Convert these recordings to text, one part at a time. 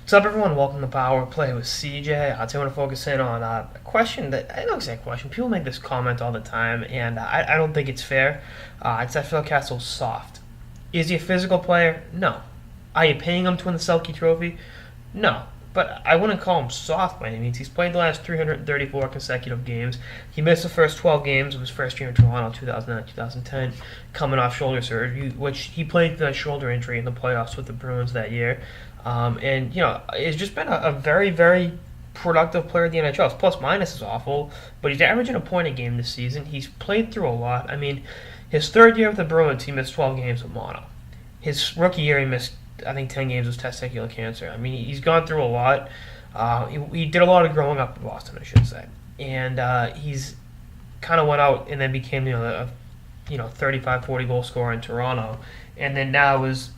What's up, everyone? Welcome to Power Play with CJ. Today I want to focus in on a question that I don't say question. People make this comment all the time, and I don't think it's fair. It's that Phil Kessel's soft. Is he a physical player? No. Are you paying him to win the Selke Trophy? No. But I wouldn't call him soft by any means. He's played the last 334 consecutive games. He missed the first 12 games of his first year in Toronto, 2009-2010, coming off shoulder surgery, which he played the shoulder injury in the playoffs with the Bruins that year. It's just been a very, very productive player in the NHL. His plus minus is awful, but he's averaging a point a game this season. He's played through a lot. I mean, his third year with the Bruins, he missed 12 games with mono. His rookie year, he missed, I think, 10 games with testicular cancer. I mean, he's gone through a lot. He did a lot of growing up in Boston, I should say. And he's kind of went out and then became, a 35, 40 goal scorer in Toronto. And then now is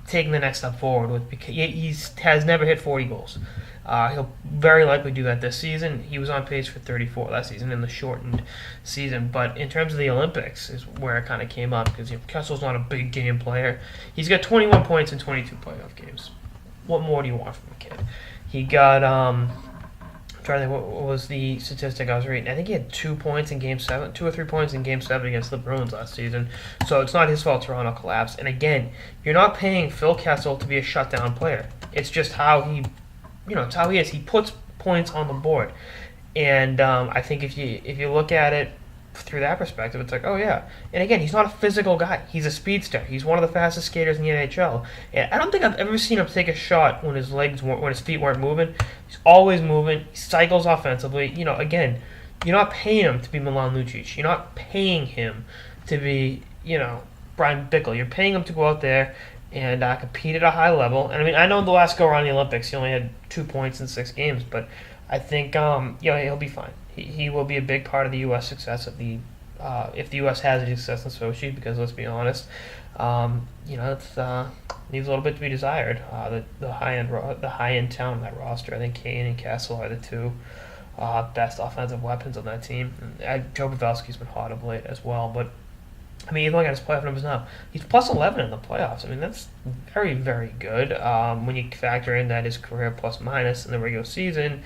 taking the next step forward with he has never hit 40 goals. He'll very likely do that this season. He was on pace for 34 last season in the shortened season. But in terms of the Olympics is where it kind of came up because Kessel's not a big game player. He's got 21 points in 22 playoff games. What more do you want from a kid? He got I'm trying to think what was the statistic I was reading. I think he had 2 points in Game 7, 2 or 3 points in Game 7 against the Bruins last season. So it's not his fault Toronto collapsed. And again, you're not paying Phil Kessel to be a shutdown player. It's just how it's how he is. He puts points on the board. And I think if you look at it through that perspective, it's like, oh yeah. And again, he's not a physical guy. He's a speedster. He's one of the fastest skaters in the NHL. And I don't think I've ever seen him take a shot when his feet weren't moving. He's always moving. He cycles offensively. Again, you're not paying him to be Milan Lucic. You're not paying him to be, Brian Bickle. You're paying him to go out there and compete at a high level. And I mean, I know the last go around the Olympics, he only had 2 points in 6 games, but I think he'll be fine. He will be a big part of the U.S. success of the if the U.S. has any success in Sochi. Because let's be honest, it's leaves a little bit to be desired. The high end talent in that roster. I think Kane and Kessel are the two best offensive weapons on that team. And Joe Pavelski's been hot of late as well, but. I mean, you look at his playoff numbers now. He's plus 11 in the playoffs. I mean, that's very, very good. When you factor in that his career plus minus in the regular season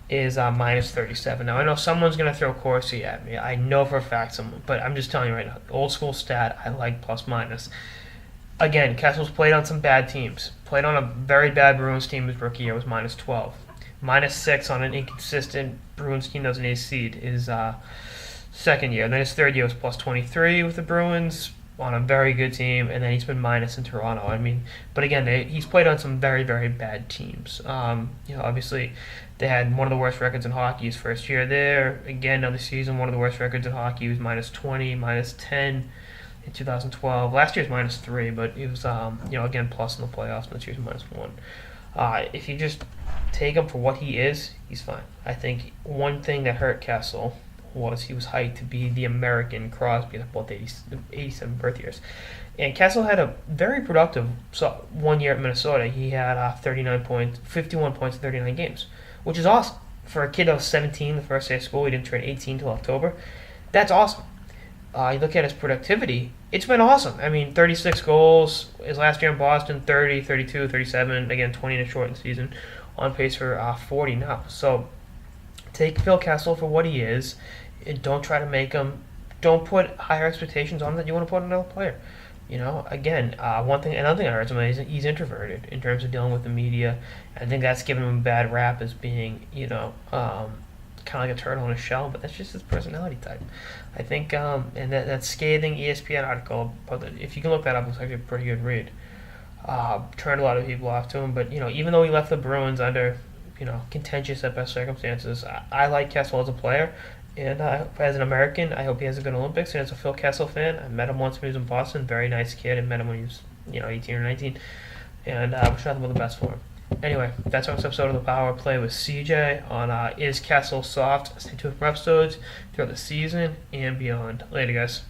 is minus 37. Now, I know someone's going to throw Corsi at me. I know for a fact someone. But I'm just telling you right now, old school stat, I like plus minus. Again, Kessel's played on some bad teams. Played on a very bad Bruins team his rookie year was minus 12. Minus 6 on an inconsistent Bruins team that was an ace seed is second year. And then his third year was plus 23 with the Bruins on a very good team, and then he's been minus in Toronto. I mean, but again, he's played on some very, very bad teams. Obviously, they had one of the worst records in hockey his first year there. Again, another season, one of the worst records in hockey. He was minus 20, minus 10 in 2012. Last year was minus 3, but he was, again, plus in the playoffs, and this year's minus 1. If you just take him for what he is, he's fine. I think one thing that hurt Kessel was he was hyped to be the American Crosby at both 87 birth years. And Kessel had a very productive 1 year at Minnesota. He had 51 points in 39 games, which is awesome. For a kid that was 17 the first day of school, he didn't turn 18 until October. That's awesome. You look at his productivity, it's been awesome. I mean, 36 goals. His last year in Boston, 30, 32, 37. Again, 20 in a shortened season. On pace for 40 now. So take Phil Kessel for what he is. And don't try to don't put higher expectations on him that you want to put on another player. Another thing I heard somebody is he's introverted in terms of dealing with the media. I think that's given him a bad rap as being, kind of like a turtle in a shell, but that's just his personality type. I think, and that scathing ESPN article, if you can look that up, it's actually a pretty good read. Turned a lot of people off to him, but, even though he left the Bruins under, contentious at best circumstances, I like Kessel as a player. And as an American, I hope he has a good Olympics. And as a Phil Kessel fan, I met him once when he was in Boston. Very nice kid. I met him when he was, 18 or 19. And I wish nothing but the best for him. Anyway, that's our episode of the Power Play with CJ on Is Kessel Soft? Stay tuned for episodes throughout the season and beyond. Later, guys.